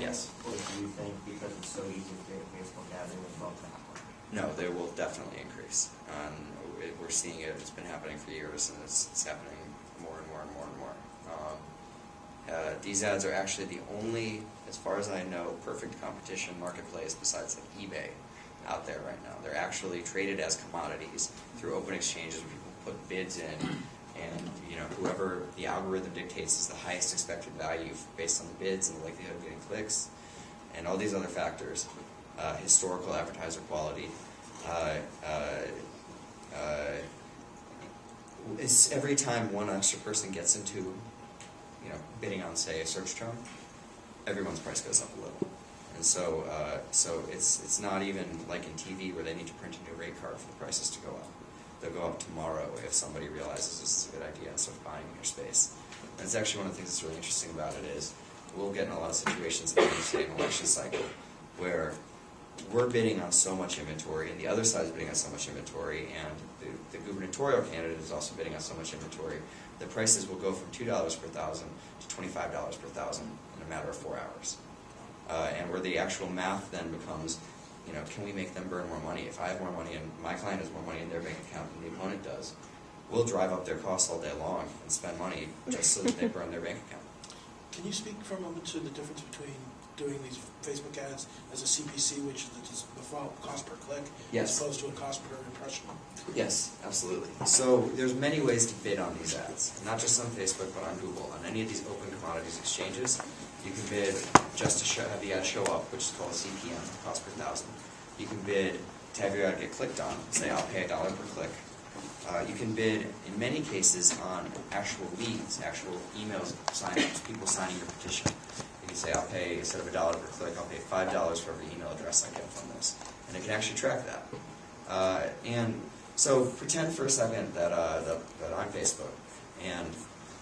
Yes. Or do you think because it's so easy to create a Facebook ad, they will bump that one? No, they will definitely increase. We're seeing it. It's been happening for years, and it's happening more and more and more and more. These ads are actually the only, as far as I know, perfect competition marketplace besides like eBay out there right now. They're actually traded as commodities through open exchanges where people put bids in, and whoever the algorithm dictates is the highest expected value based on the bids and the likelihood of getting clicks, and all these other factors, historical advertiser quality. It's every time one extra person gets into bidding on, say, a search term, everyone's price goes up a little. And so it's not even like in TV where they need to print a new rate card for the prices to go up. They'll go up tomorrow if somebody realizes this is a good idea and starts buying your space. And it's actually one of the things that's really interesting about it is we'll get in a lot of situations in say, an election cycle where we're bidding on so much inventory and the other side is bidding on so much inventory, and the gubernatorial candidate is also bidding on so much inventory. The prices will go from $2 per thousand to $25 per thousand in a matter of 4 hours. And where the actual math then becomes, can we make them burn more money? If I have more money and my client has more money in their bank account than the opponent does, we'll drive up their costs all day long and spend money just so that they burn their bank account. Can you speak for a moment to the difference between doing these Facebook ads as a CPC, which is the cost per click, yes, as opposed to a cost per impression? Yes, absolutely. So there's many ways to bid on these ads, not just on Facebook, but on Google. On any of these open commodities exchanges, you can bid just to have the ad show up, which is called a CPM, cost per thousand. You can bid to have your ad get clicked on, say I'll pay $1 per click. You can bid, in many cases, on actual leads, actual emails, sign-ups, people signing your petition. You can say, I'll pay, instead of $1 per click, I'll pay $5 for every email address I get from this. And it can actually track that. And so pretend for a second that I'm Facebook, and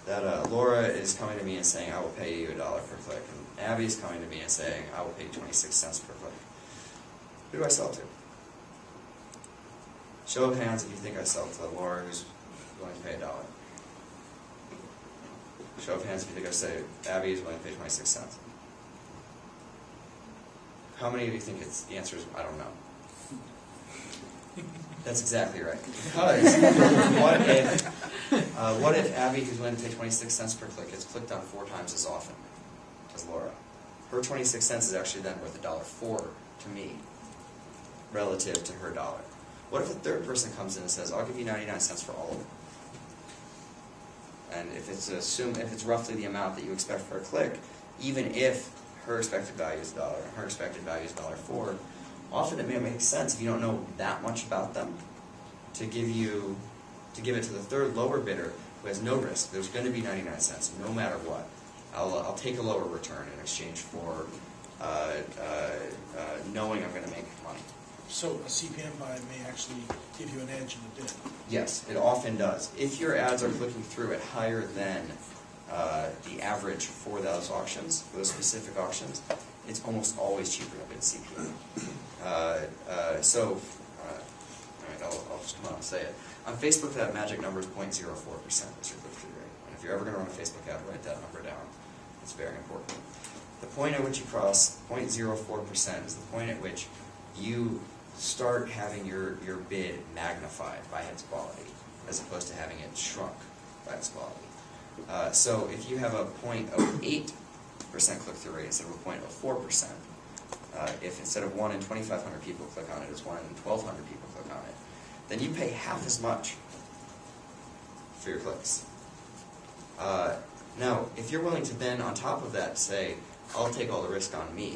that Laura is coming to me and saying, I will pay you $1 per click. And Abby is coming to me and saying, I will pay 26 cents per click. Who do I sell to? Show of hands if you think I sell to Laura, who's willing to pay $1. Show of hands if you think I say Abby is willing to pay 26 cents. How many of you think the answer is, I don't know? That's exactly right. Because what if Abby, who's willing to pay 26 cents per click, gets clicked on 4 times as often as Laura? Her 26 cents is actually then worth $1.04 to me, relative to her $1. What if a third person comes in and says, I'll give you 99 cents for all of it? And if it's roughly the amount that you expect for a click, even if her expected value is $1 and her expected value is $1.04, often it may make sense if you don't know that much about them to give it to the third lower bidder who has no risk. There's going to be 99 cents no matter what. I'll take a lower return in exchange for knowing I'm going to make money. So a CPM buy may actually give you an edge in the bid. Yes, it often does. If your ads are clicking through at higher than the average for those auctions, for those specific auctions, it's almost always cheaper to bid CPM. I'll just come out and say it. On Facebook, that magic number is 0.04% is your click-through rate. And if you're ever going to run a Facebook ad, write that number down. It's very important. The point at which you cross 0.04% is the point at which you start having your bid magnified by its quality, as opposed to having it shrunk by its quality. So if you have a 0.08% click-through rate instead of a 0.04%, if instead of 1 in 2,500 people click on it, it's 1 in 1,200 people click on it, then you pay half as much for your clicks. Now, if you're willing to then, on top of that, say, I'll take all the risk on me,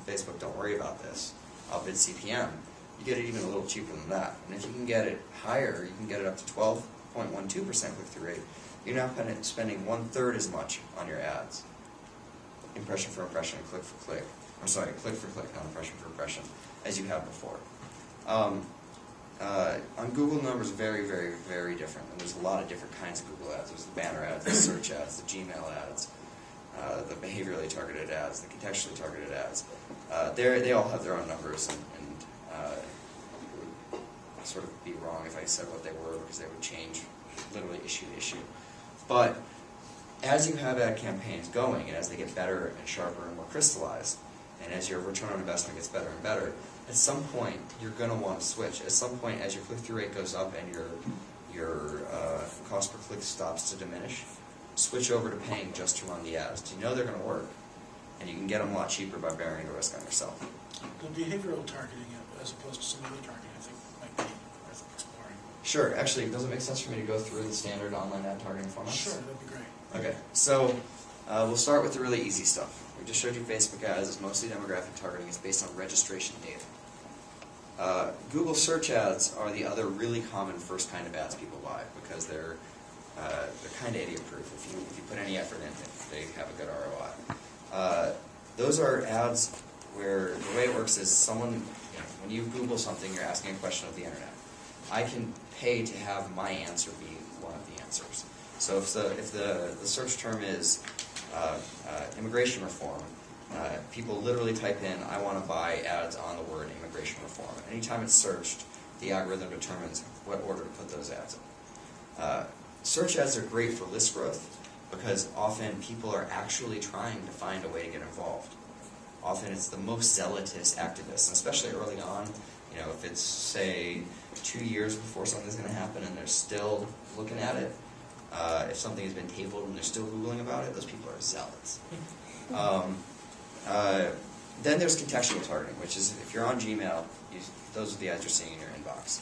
Facebook, don't worry about this, I'll bid CPM, you get it even a little cheaper than that. And if you can get it higher, you can get it up to 12.12% click-through rate, you're now spending 1/3 as much on your ads, impression for impression and click for click, click for click, not impression for impression, as you have before. On Google, the numbers are very, very, very different, and there's a lot of different kinds of Google ads. There's the banner ads, the search ads, the Gmail ads, the behaviorally targeted ads, the contextually targeted ads. They all have their own numbers, and it would sort of be wrong if I said what they were, because they would change literally issue to issue. But as you have ad campaigns going, and as they get better and sharper and more crystallized, and as your return on investment gets better and better, at some point you're going to want to switch. At some point, as your click-through rate goes up and your cost per click stops to diminish, switch over to paying just to run the ads. Do you know they're going to work? And you can get them a lot cheaper by bearing the risk on yourself. The behavioral targeting, as opposed to some other targeting, I think might be worth exploring. Sure. Actually, does it make sense for me to go through the standard online ad targeting formats? Sure, that'd be great. Okay. So we'll start with the really easy stuff. We just showed you Facebook ads. It's mostly demographic targeting. It's based on registration data. Google search ads are the other really common first kind of ads people buy because they're kind of idiot-proof. If you put any effort in it, they have a good ROI. Those are ads where the way it works is someone, when you Google something, you're asking a question of the internet. I can pay to have my answer be one of the answers. So if the search term is immigration reform, people literally type in, I want to buy ads on the word immigration reform. Anytime it's searched, the algorithm determines what order to put those ads in. Search ads are great for list growth because often people are actually trying to find a way to get involved. Often it's the most zealotous activists, and especially early on, if it's, say, 2 years before something's going to happen and they're still looking at it, if something has been tabled and they're still Googling about it, those people are zealots. Then there's contextual targeting, which is if you're on Gmail, those are the ads you're seeing in your inbox.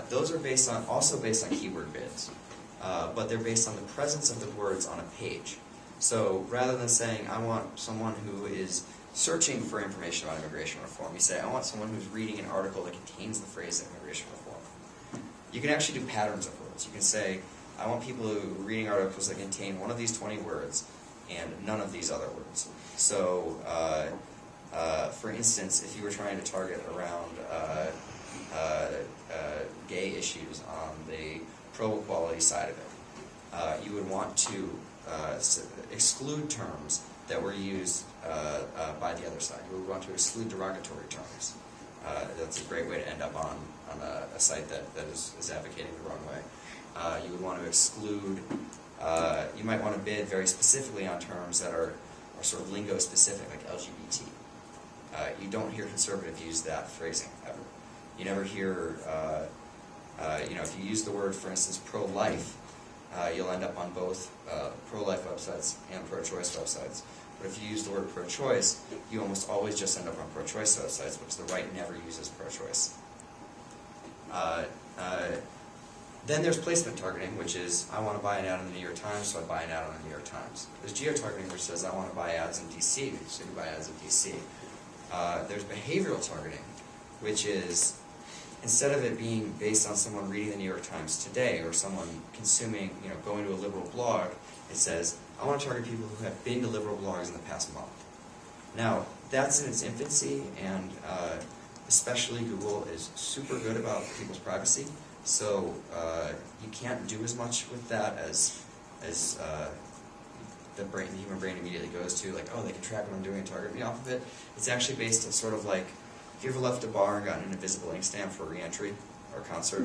Those are also based on keyword bids, but they're based on the presence of the words on a page. So rather than saying, I want someone who is searching for information about immigration reform, you say, I want someone who's reading an article that contains the phrase immigration reform. You can actually do patterns of words. You can say, I want people who are reading articles that contain one of these 20 words and none of these other words. So, for instance, if you were trying to target around gay issues on the pro-equality side of it, you would want to exclude terms that were used by the other side. You would want to exclude derogatory terms. That's a great way to end up on a site that is advocating the wrong way. You would want to exclude, you might want to bid very specifically on terms that are sort of lingo specific, like LGBT. You don't hear conservative use that phrasing ever. You never hear, if you use the word, for instance, pro-life, you'll end up on both pro-life websites and pro-choice websites. But if you use the word pro-choice, you almost always just end up on pro-choice websites, which the right never uses pro-choice. Then there's placement targeting, which is, I want to buy an ad in the New York Times, so I buy an ad on the New York Times. There's geo-targeting, which says, I want to buy ads in DC, so you buy ads in DC. There's behavioral targeting, which is, instead of it being based on someone reading the New York Times today, or someone consuming, going to a liberal blog, it says, I want to target people who have been to liberal blogs in the past month. Now, that's in its infancy, and especially Google is super good about people's privacy, so you can't do as much with that as the human brain immediately goes to, like, oh, they can track what I'm doing and target me off of it. It's actually based on sort of like, if you ever left a bar and gotten an invisible ink stamp for a re-entry or a concert,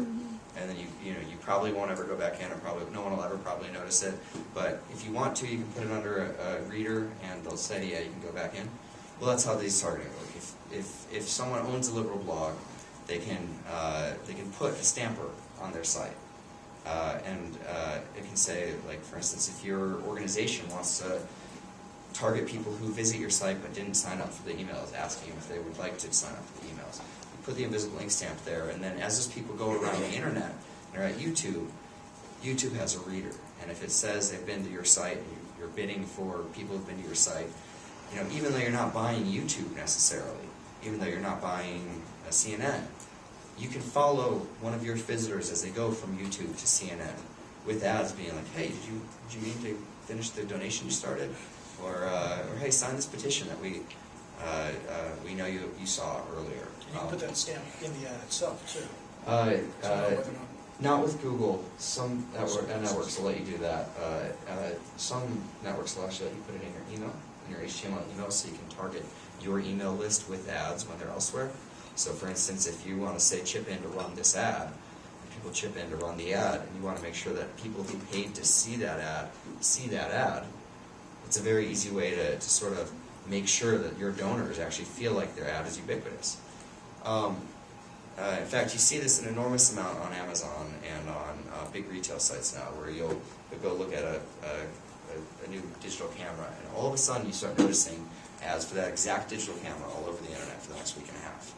and then you probably won't ever go back in, or probably no one will ever probably notice it. But if you want to, you can put it under a reader, and they'll say, yeah, you can go back in. Well, that's how these targeting work. If someone owns a liberal blog, they can put a stamper on their site, and it can say, like, for instance, if your organization wants to target people who visit your site but didn't sign up for the emails, asking if they would like to sign up for the emails. You put the invisible ink stamp there, and then as those people go around the internet and are at YouTube, YouTube has a reader. And if it says they've been to your site, and you're bidding for people who've been to your site, even though you're not buying YouTube necessarily, even though you're not buying CNN, you can follow one of your visitors as they go from YouTube to CNN with ads being like, hey, did you mean to finish the donation you started? Or hey, sign this petition that we know you saw earlier. And you can put that stamp in the ad itself, too. Not with Google. Some networks will let you do that. Some networks will actually let you put it in your email, in your HTML email, so you can target your email list with ads when they're elsewhere. So for instance, if you want to say chip in to run this ad, and people chip in to run the ad, and you want to make sure that people who paid to see that ad, it's a very easy way to sort of make sure that your donors actually feel like their ad is ubiquitous. In fact, you see this an enormous amount on Amazon and on big retail sites now, where you'll go look at a new digital camera, and all of a sudden you start noticing ads for that exact digital camera all over the internet for the next week and a half.